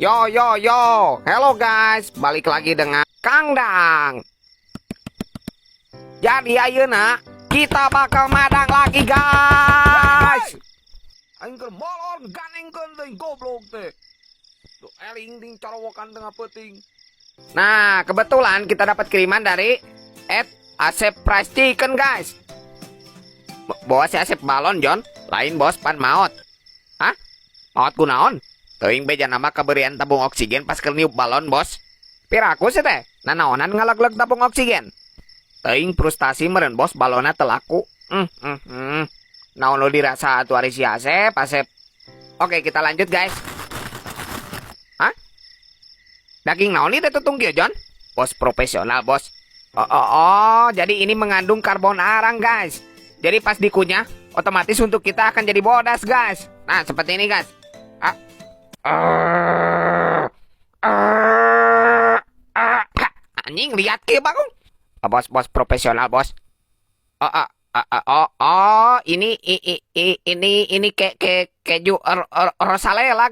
Yo yo yo, hello guys, balik lagi dengan Kang Dang. Jadi ayeuna kita bakal madang lagi guys. Aing keur molor ganengkeun teh goblok teh. Tuh eling ding colowokan tengah peuting. Nah, kebetulan kita dapat kiriman dari Asep Price Chicken guys. Bawa si Asep balon John, lain bos pan maot. Hah? Maot kunaon? Teuing beja nama kaberian tabung oksigen pas keur niup balon bos. Piraku sih teh, nanaonan ngaleg-leg tabung oksigen. Teuing frustasi meureun bos balona teu laku. Naon lu dirasa atuh ari si Asep. Oke, kita lanjut guys. Hah? Daging naon ieu tutung kieu John? Bos profesional bos. Oh, jadi ini mengandung karbon arang guys. Jadi pas dikunyah, otomatis untuk kita akan jadi bodas guys. Nah, seperti ini guys. Anjing lihat ke bang. Bos profesional bos. Ini keju rosalela guys.